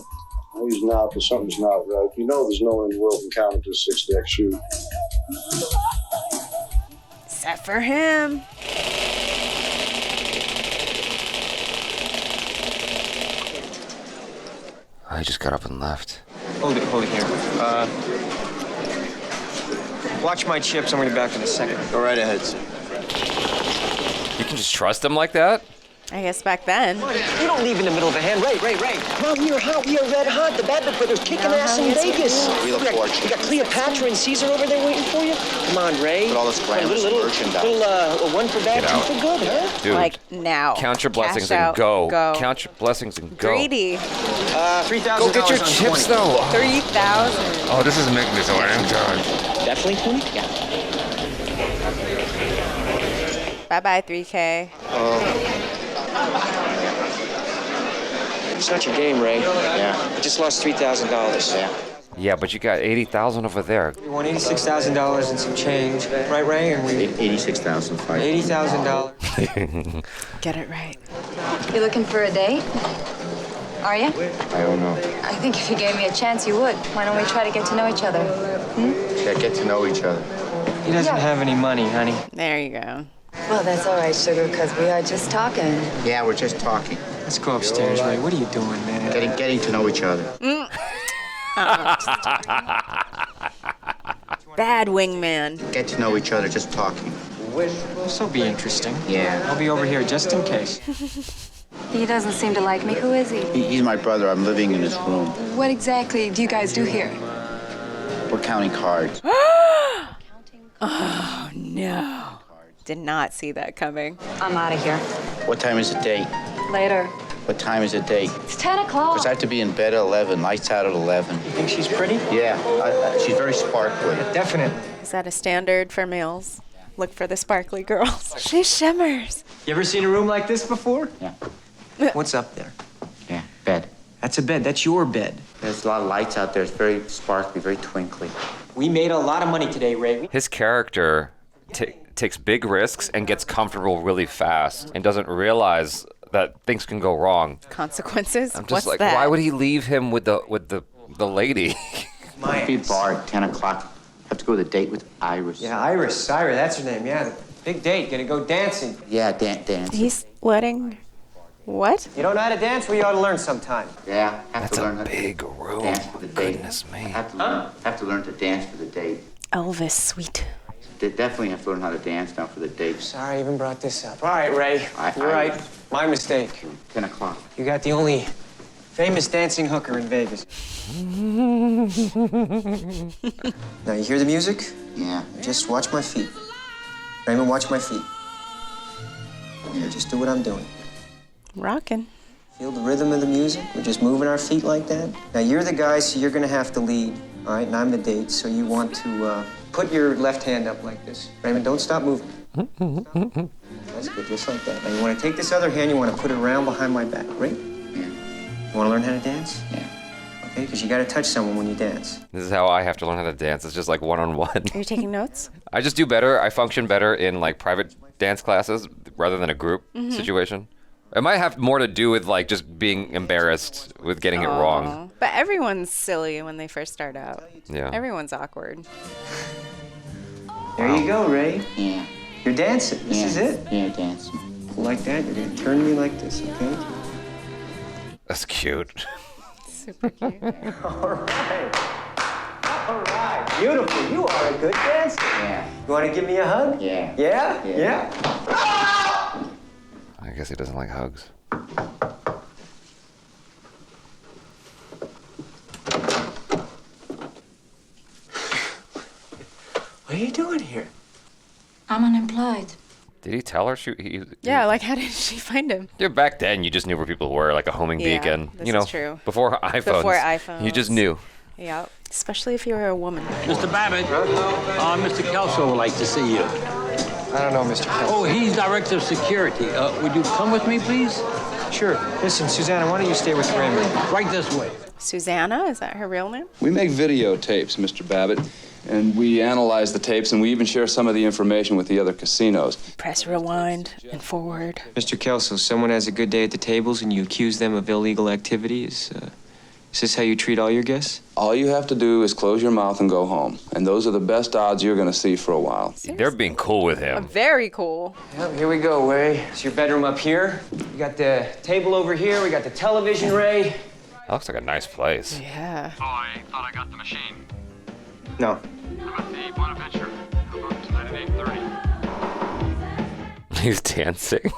No, he's not, but something's not right. You know there's no one in the world can counter to a 6-deck shoot. Set for him. I just got up and left. Hold it here. Watch my chips. I'm gonna be back in a second. Go right ahead, sir. You can just trust him like that? I guess back then. You don't leave in the middle of a hand. Ray. Mom, we are hot. We are red hot. The Badman brothers kicking ass in Vegas. We look fortunate. You got Cleopatra and Caesar over there waiting for you. Come on, Ray. Look at all this glamorous merchandise. Little one for bad, two for good, huh? Dude, Like now. count your blessings Cash and out, go. go. Count your blessings and go. Greedy. $3,000 Go get your on chips 20. though. 3,000. Oh, this is making me so angry. Definitely 20? Yeah. Bye-bye, 3K. It's not your game, Ray. Yeah. You just lost $3,000. Yeah. Yeah, but you got 80,000 over there. We won $86,000 and some change, right, Ray? And we $86,000. $80,000. Get it right. You looking for a date? Are you? I don't know. I think if you gave me a chance, you would. Why don't we try to get to know each other? Yeah, get to know each other. He doesn't have any money, honey. There you go. Well, that's all right, sugar, because we are just talking. Yeah, we're just talking. Let's go upstairs, Ray. What are you doing, man? Getting to know each other. Bad wingman. Get to know each other, just talking. This will be interesting. Yeah. I'll be over here just in case. He doesn't seem to like me. Who is he? He's my brother. I'm living in his room. What exactly do you guys do here? We're counting cards. Oh, no. Did not see that coming. I'm out of here. What time is the date? Later. What time is the date? It's 10 o'clock. Because I have to be in bed at 11. Lights out at 11. You think she's pretty? Yeah. She's very sparkly. Definitely. Is that a standard for males? Look for the sparkly girls. She shimmers. You ever seen a room like this before? Yeah. What's up there? Yeah, bed. That's a bed. That's your bed. There's a lot of lights out there. It's very sparkly, very twinkly. We made a lot of money today, Ray. His character takes big risks and gets comfortable really fast and doesn't realize that things can go wrong. Consequences? I'm just What's like, that? why would he leave him with the lady? I'll be barred at 10 o'clock. Have to go to the date with Iris. Yeah, Iris, that's her name. Yeah, big date. Gonna go dancing. Yeah, dance. He's letting... What? You don't know how to dance? Well, you ought to learn sometime. Yeah, That's a big room. Dance for the date. Goodness me. Have to learn to dance for the date. Elvis, sweet. They definitely have to learn how to dance now for the date. Sorry I even brought this up. All right, Ray. You're right. My mistake. 10 o'clock. You got the only famous dancing hooker in Vegas. Now, you hear the music? Yeah. Just watch my feet. Raymond, watch my feet. Yeah, just do what I'm doing. Rockin'. Feel the rhythm of the music? We're just moving our feet like that. Now, you're the guy, so you're gonna have to lead, all right? And I'm the date, so you want to put your left hand up like this. Raymond, don't stop moving. That's good, just like that. Now, you wanna take this other hand, you wanna put it around behind my back, right? Yeah. You wanna learn how to dance? Yeah. Okay, because you gotta touch someone when you dance. This is how I have to learn how to dance. It's just like one-on-one. Are you taking notes? I just do better. I function better in like private dance classes rather than a group situation. It might have more to do with like just being embarrassed with getting it wrong. But everyone's silly when they first start out. Yeah. Everyone's awkward. There you go, Ray. Yeah. You're dancing. This is it. Yeah, dancing. Like that, you're gonna turn me like this, okay? That's cute. Super cute. All right. All right. Beautiful. You are a good dancer. Yeah. You want to give me a hug? Yeah. Yeah? Yeah. I guess he doesn't like hugs. What are you doing here? I'm unemployed. Did he tell her Yeah, like how did she find him? Yeah, back then you just knew where people were, like a homing beacon. This You know, is true. before iPhones. You just knew. Yeah, especially if you were a woman. Mr. Babbitt, Mr. Kelso would like to see you. I don't know, Mr. Kelso. Oh, he's director of security. Would you come with me, please? Sure. Listen, Susanna, why don't you stay with Raymond? Right this way. Susanna? Is that her real name? We make videotapes, Mr. Babbitt, and we analyze the tapes, and we even share some of the information with the other casinos. Press rewind and forward. Mr. Kelso, someone has a good day at the tables and you accuse them of illegal activities. Is this how you treat all your guests? All you have to do is close your mouth and go home. And those are the best odds you're going to see for a while. They're being cool with him. Very cool. Well, here we go, Ray. It's your bedroom up here. We got the table over here. We got the television, Ray. That looks like a nice place. Yeah. Oh, I thought I got the machine. No. How about the Bonaventure? How about tonight at 8:30? He's dancing.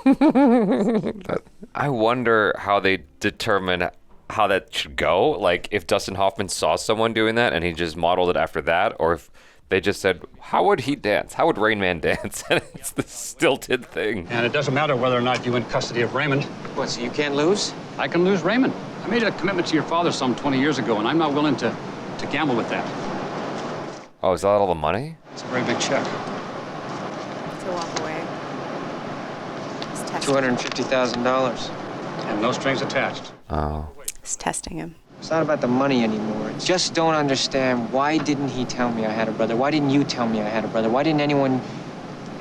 I wonder how they determine how that should go. Like, if Dustin Hoffman saw someone doing that and he just modeled it after that, or if they just said, how would he dance? How would Rain Man dance? And it's the stilted thing. And it doesn't matter whether or not you in custody of Raymond. What, so you can't lose? I can lose Raymond. I made a commitment to your father some 20 years ago, and I'm not willing to gamble with that. Oh, is that all the money? It's a very big check. To walk away. $250,000. And no strings attached. Oh. It's testing him. It's not about the money anymore. I just don't understand, why didn't he tell me I had a brother? Why didn't you tell me I had a brother? Why didn't anyone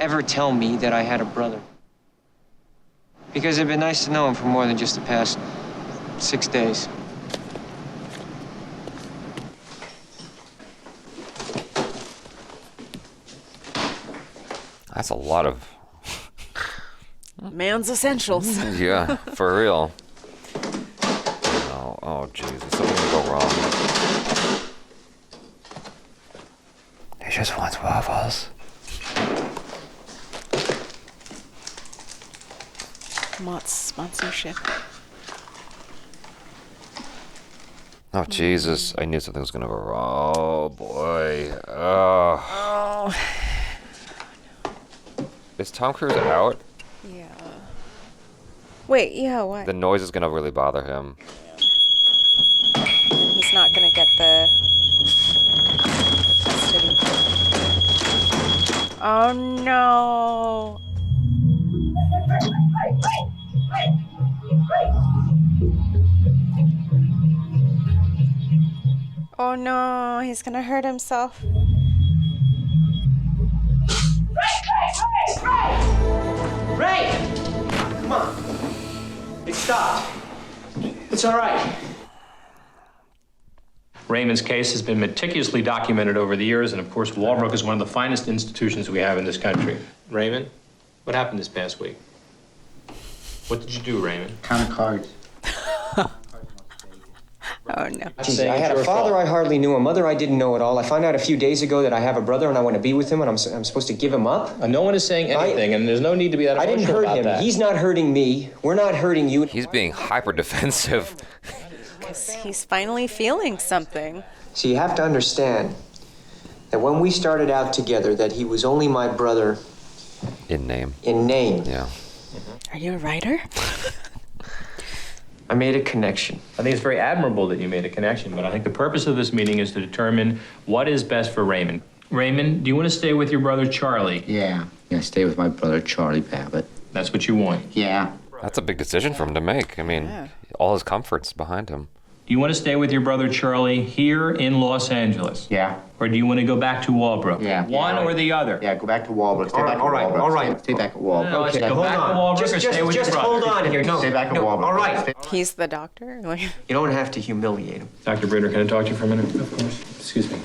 ever tell me that I had a brother? Because it'd been nice to know him for more than just the past 6 days. That's a lot of... Man's essentials. Yeah, for real. Oh, Jesus, something will go wrong. He just wants waffles. Mott's sponsorship. Oh, Jesus, I knew something was going to go wrong. Oh, boy. Oh. Is Tom Cruise out? Yeah. Wait, yeah, what? The noise is going to really bother him. He's not gonna get the custody. Oh no. Oh no, he's gonna hurt himself. Ray! Come on. It stopped. It's all right. Raymond's case has been meticulously documented over the years, and of course, Walbrook is one of the finest institutions we have in this country. Raymond, what happened this past week? What did you do, Raymond? Count of cards. Oh no. Geez, I had a father I hardly knew, a mother I didn't know at all. I found out a few days ago that I have a brother and I want to be with him, and I'm supposed to give him up? No one is saying anything, and there's no need to be that emotional I didn't hurt about him. that. He's not hurting me. We're not hurting you. He's being hyper defensive. Because he's finally feeling something. So you have to understand that when we started out together, that he was only my brother In name. in name. Yeah. Are you a writer? I made a connection. I think it's very admirable that you made a connection, but I think the purpose of this meeting is to determine what is best for Raymond. Raymond, do you want to stay with your brother Charlie? Yeah, stay with my brother Charlie Babbitt. That's what you want? Yeah. That's a big decision for him to make. I mean, all his comfort's behind him. Do you want to stay with your brother Charlie here in Los Angeles? Yeah. Or do you want to go back to Walbrook? Yeah. One or the other? Yeah, go back to Walbrook. Stay back at Walbrook. all right. Stay back at Walbrook. No, let's go hold back on. to Walbrook or Just stay with your brother. hold on here. No, Stay back at Walbrook. All right. He's the doctor? Like, You don't have to humiliate him. Dr. Bruner, can I talk to you for a minute? Of course. Excuse me.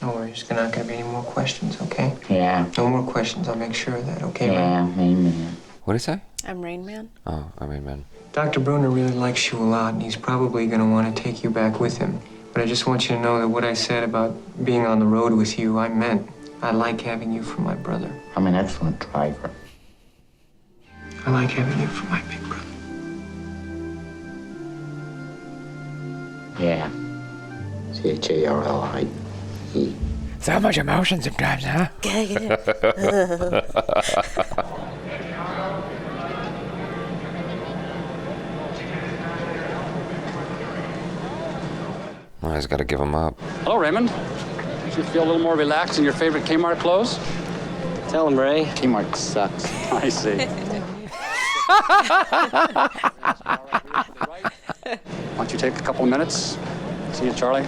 No worries. There's not going to be any more questions, okay? Yeah. No more questions. I'll make sure of that, okay? Yeah, amen. What did he say? I'm Rain Man. Oh, I mean, man. Dr. Bruner really likes you a lot, and he's probably going to want to take you back with him. But I just want you to know that what I said about being on the road with you, I meant. I like having you for my brother. I'm an excellent driver. I like having you for my big brother. Yeah. CHARLIE. So much emotion sometimes, huh? Well, he's got to give him up. Hello, Raymond. You should feel a little more relaxed in your favorite Kmart clothes? Tell him, Ray. Kmart sucks. I see. Why don't you take a couple of minutes? See you, Charlie.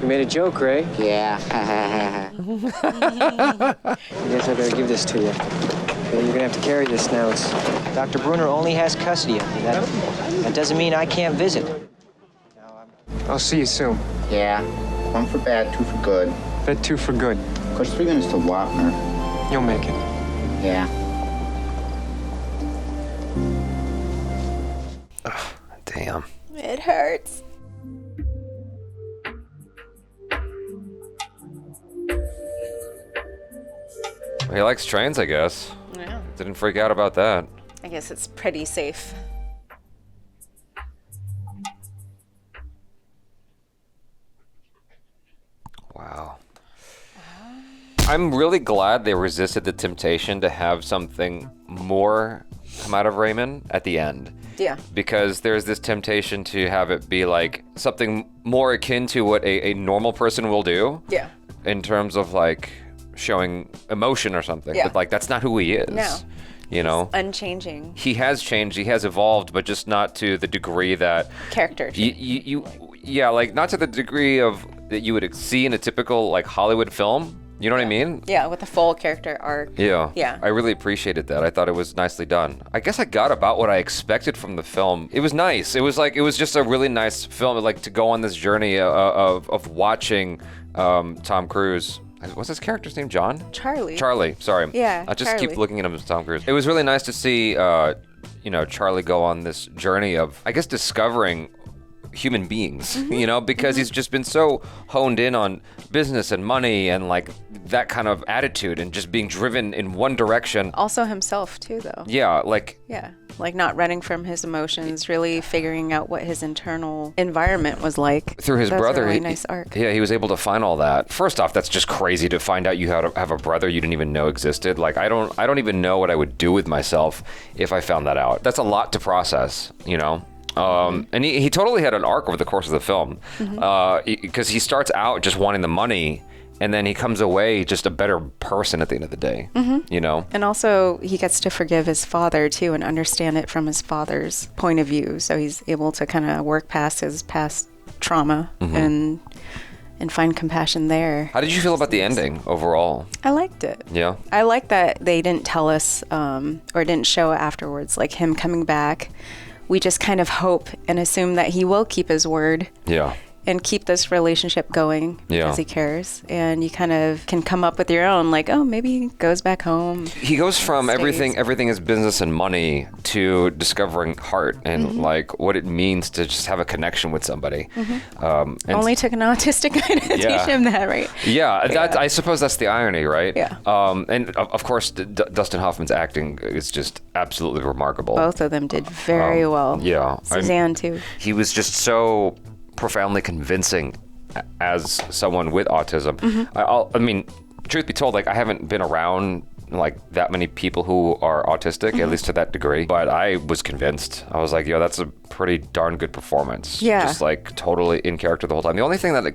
You made a joke, Ray. Yeah. I guess I better give this to you. Okay, you're gonna have to carry this now. It's Dr. Bruner only has custody of me. That doesn't mean I can't visit. I'll see you soon. Yeah. 1 for bad, 2 for good. Bet 2 for good. Of course, 3 minutes to Wapner. You'll make it. Yeah. Damn. It hurts. He likes trains, I guess. Yeah. Didn't freak out about that. I guess it's pretty safe. Wow. I'm really glad they resisted the temptation to have something more come out of Raymond at the end. Yeah. Because there's this temptation to have it be like something more akin to what a normal person will do. Yeah. In terms of like showing emotion or something. Yeah. But like that's not who he is. No. You know? Unchanging. He has changed, he has evolved, but just not to the degree that Character. yeah, like not to the degree of that you would see in a typical like Hollywood film. You know what I mean? Yeah, with a full character arc. Yeah. Yeah. I really appreciated that. I thought it was nicely done. I guess I got about what I expected from the film. It was nice. It was just a really nice film, like to go on this journey of watching Tom Cruise. What's his character's name? John? Charlie. Charlie, sorry. Yeah, I just Charlie. keep looking at him as Tom Cruise. It was really nice to see, Charlie go on this journey of, I guess, discovering human beings, because he's just been so honed in on business and money and like that kind of attitude and just being driven in one direction. Also himself too, though. Yeah, like... Yeah, like not running from his emotions, really figuring out what his internal environment was like. Through his brother. A really nice arc. Yeah, he was able to find all that. First off, that's just crazy to find out you have a brother you didn't even know existed. Like, I don't even know what I would do with myself if I found that out. That's a lot to process, And he totally had an arc over the course of the film, because he starts out just wanting the money, and then he comes away just a better person at the end of the day, And also, he gets to forgive his father, too, and understand it from his father's point of view. So he's able to kind of work past his past trauma and find compassion there. How did you feel about the ending overall? I liked it. Yeah. I like that they didn't tell us or didn't show afterwards, like him coming back. We just kind of hope and assume that he will keep his word. Yeah. And keep this relationship going because he cares. And you kind of can come up with your own, like, oh, maybe he goes back home. He goes from everything is business and money to discovering heart and like what it means to just have a connection with somebody. Only took an autistic guy to teach him that, right? Yeah, I suppose that's the irony, right? Yeah. And of course, Dustin Hoffman's acting is just absolutely remarkable. Both of them did very well. Yeah. Suzanne, too. He was just so profoundly convincing as someone with autism. I mean, truth be told, like I haven't been around like that many people who are autistic, at least to that degree, but I was convinced. I was like, yo, that's a pretty darn good performance. Yeah. Just like totally in character the whole time. The only thing that I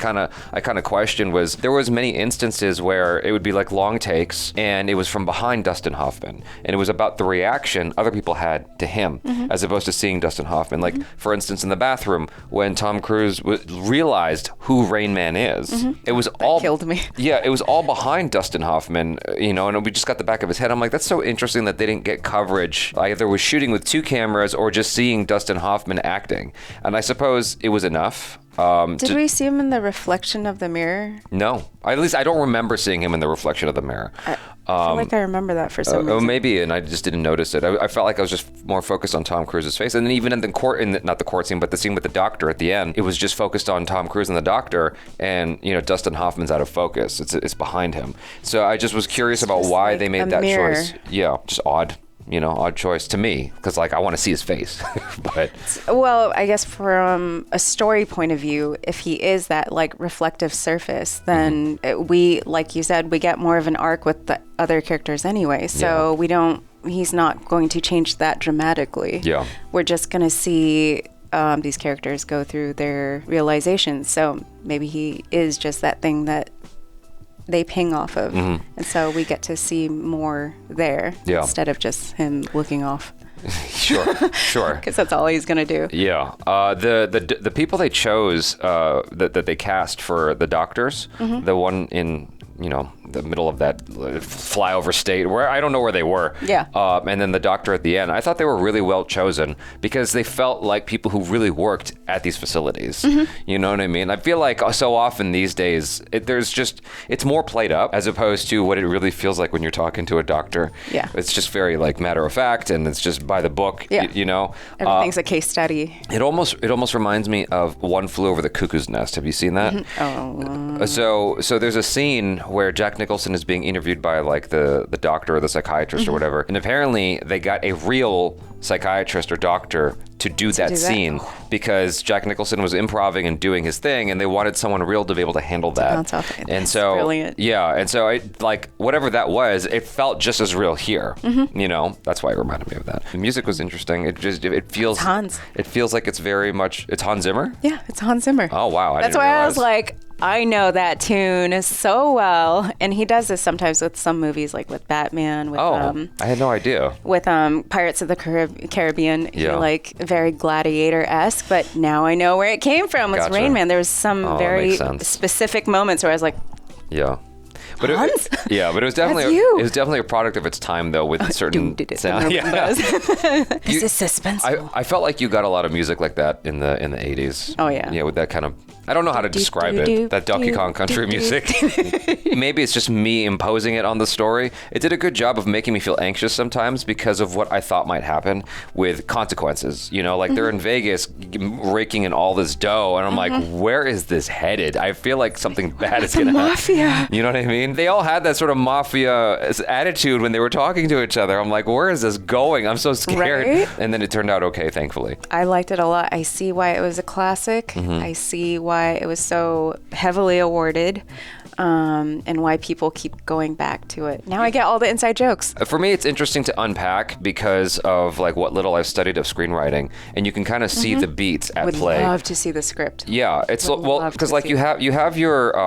kind of questioned was there was many instances where it would be like long takes and it was from behind Dustin Hoffman and it was about the reaction other people had to him as opposed to seeing Dustin Hoffman. Like for instance, in the bathroom when Tom Cruise realized who Rain Man is, it was all killed me. Yeah, it was all behind Dustin Hoffman, and we just got the back of his head. I'm like, that's so interesting that they didn't get coverage. Either was shooting with 2 cameras or just seeing Dustin Hoffman acting. And I suppose it was enough. Did we see him in the reflection of the mirror? No. At least I don't remember seeing him in the reflection of the mirror. I feel like I remember that for some reason. Oh, maybe, and I just didn't notice it. I felt like I was just more focused on Tom Cruise's face. And then even in the court, not the court scene, but the scene with the doctor at the end, it was just focused on Tom Cruise and the doctor, and Dustin Hoffman's out of focus. It's behind him. So I just was curious about why they made that choice. Yeah, just odd. Odd choice to me, because like I want to see his face. But well, I guess from a story point of view, if he is that like reflective surface, then we, like you said, we get more of an arc with the other characters anyway. So he's not going to change that dramatically. Yeah. We're just going to see these characters go through their realizations. So maybe he is just that thing that they ping off of. Mhm. And so we get to see more there Yeah. instead of just him looking off. Sure. Because that's all he's going to do. Yeah. The people they chose that they cast for the doctors, Mhm. the one in the middle of that flyover state where I don't know where they were. Yeah. And then the doctor at the end, I thought they were really well chosen because they felt like people who really worked at these facilities. Mhm. You know what I mean? I feel like so often these days, it's more played up as opposed to what it really feels like when you're talking to a doctor. Yeah. It's just very like matter of fact and it's just by the book, Yeah. you know? Everything's a case study. It almost reminds me of One Flew Over the Cuckoo's Nest. Have you seen that? Oh. So there's a scene where Jack Nicholson is being interviewed by like the doctor or the psychiatrist or Mhm. whatever, and apparently they got a real psychiatrist or doctor to do that scene because Jack Nicholson was improvising and doing his thing, and they wanted someone real to be able to handle that. bounce off it. And That's so brilliant. yeah, and so I like whatever that was, it felt just as real here. Mhm. You know, that's why it reminded me of that. The music was interesting. It feels It's Hans. It feels like it's very much it's Hans Zimmer. Yeah, it's Hans Zimmer. Oh wow, That's didn't why realize. I was like, I know that tune so well, and he does this sometimes with some movies, like with Batman, with I had no idea. Pirates of the Caribbean. Yeah. Like very gladiator-esque, but now I know where it came from. It's Gotcha. Rain Man. There was some Oh, that very makes sense. specific moments where I was like, Yeah. But Hans? But it was definitely That's you. it was definitely a product of its time though with certain sound. this is suspense. I felt like you got a lot of music like that in the 80s. Oh, yeah. Yeah, with that kind of I don't know how to describe it. That Donkey Kong country music. Maybe it's just me imposing it on the story. It did a good job of making me feel anxious sometimes because of what I thought might happen with consequences. You know, like they're in Vegas raking in all this dough, and I'm like, where is this headed? I feel like something bad is going to happen. Mafia. You know what I mean? They all had that sort of mafia attitude when they were talking to each other. I'm like, where is this going? I'm so scared. Right? And then it turned out okay, thankfully. I liked it a lot. I see why it was a classic. Mhm. I see why it was so heavily awarded, and why people keep going back to it. Now I get all the inside jokes. For me, it's interesting to unpack because of like what little I've studied of screenwriting, and you can kind of see Mhm. the beats at Would play. love to see the script. Yeah, it's Would well love because to like see you have your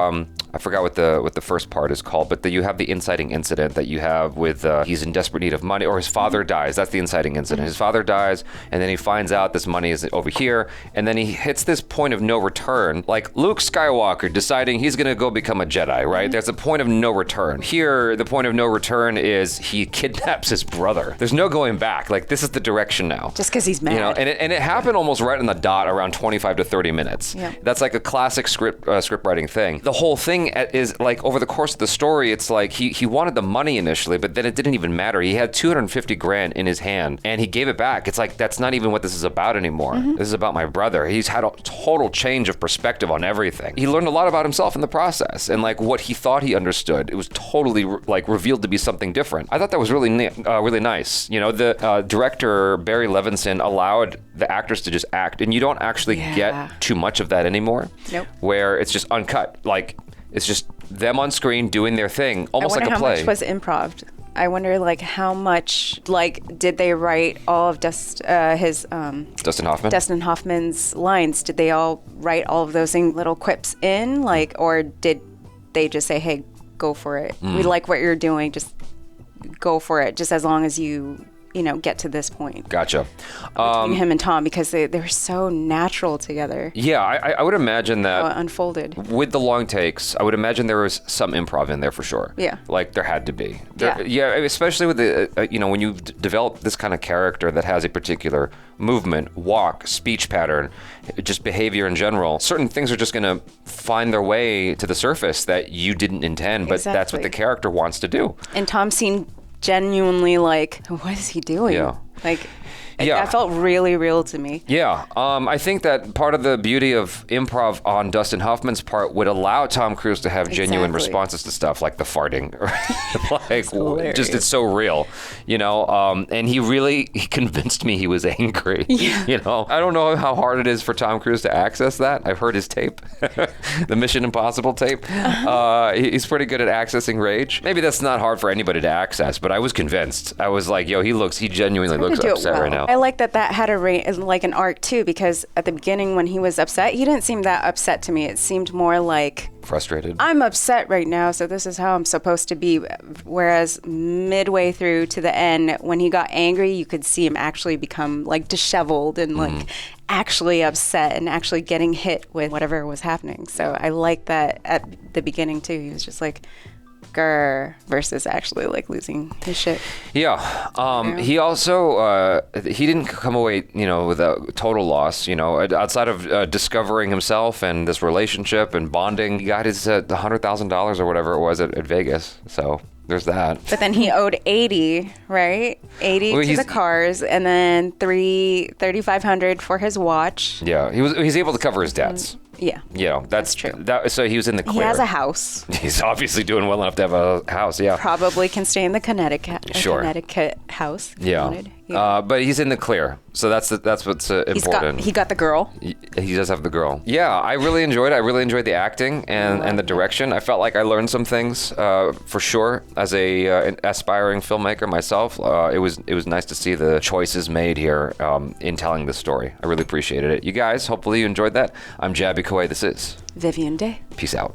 I forgot what the first part is called, but you have the inciting incident that you have with he's in desperate need of money or his father dies. That's the inciting incident. His father dies, and then he finds out this money is over here, and then he hits this point of no return, like Luke Skywalker deciding he's gonna go become a Jedi, right? There's a point of no return. Here, the point of no return is he kidnaps his brother. There's no going back. Like this is the direction now. Just because he's mad. You know, and it happened almost right on the dot, around 25 to 30 minutes. Yeah. That's like a classic script writing thing. The whole thing is like over the course of the story, it's like he wanted the money initially, but then it didn't even matter. He had 250 grand in his hand, and he gave it back. It's like that's not even what this is about anymore. This is about my brother. He's had a total change of perspective on everything. He learned a lot about himself in the process, and like what he thought he understood, it was totally like revealed to be something different. I thought that was really really nice. You know, the director Barry Levinson allowed the actors to just act, and you don't actually get too much of that anymore. Nope. Where it's just uncut, like it's just them on screen doing their thing, almost like a I wonder play. how much was improv. I wonder, like, how much, like, did they write all of Dustin Hoffman? Dustin Hoffman's lines? Did they all write all of those little quips in, like, or did they just say, "Hey, go for it. We like what you're doing. Just go for it. Just as long as you get to this point." Gotcha. Between him and Tom, because they're so natural together. Yeah, I would imagine that How it unfolded. with the long takes, I would imagine there was some improv in there for sure. Yeah. Like there had to be. Yeah. Especially with the, when you develop this kind of character that has a particular movement, walk, speech pattern, just behavior in general, certain things are just going to find their way to the surface that you didn't intend, but that's what Exactly. the character wants to do. And Tom seemed genuinely like, what is he doing? Yeah. Like, Yeah. that felt really real to me. Yeah, I think that part of the beauty of improv on Dustin Hoffman's part would allow Tom Cruise to have genuine Exactly. responses to stuff like the farting, like hilarious. just it's so real, and he convinced me he was angry. Yeah. I don't know how hard it is for Tom Cruise to access that. I've heard his tape, the Mission Impossible tape. He's pretty good at accessing rage. Maybe that's not hard for anybody to access, but I was convinced. I was like, yo, he genuinely looks to do it upset well. right now. I like that had like an arc too, because at the beginning when he was upset, he didn't seem that upset to me. It seemed more like frustrated. I'm upset right now, so this is how I'm supposed to be. Whereas midway through to the end, when he got angry, you could see him actually become like disheveled and like actually upset and actually getting hit with whatever was happening. So I like that at the beginning too. He was just like, grr, versus actually like losing his shit. Yeah. He also, he didn't come away, with a total loss, outside of discovering himself and this relationship and bonding. He got his $100,000 or whatever it was at Vegas. So there's that. But then he owed 80, right? 80 to the cars, and then $3,500 for his watch. Yeah, he's able to cover his debts. Yeah. That's true. So he was in the clear. He has a house. He's obviously doing well enough to have a house, yeah. Probably can stay in the Connecticut house. If he wanted. But he's in the clear. So that's what's important. He got the girl. He does have the girl. Yeah, I really enjoyed it. I really enjoyed the acting and the direction. I felt like I learned some things for sure as an aspiring filmmaker myself. It was nice to see the choices made here in telling this story. I really appreciated it. You guys, hopefully you enjoyed that. I'm Jaby Vivian. This is Vivian Day. Peace out.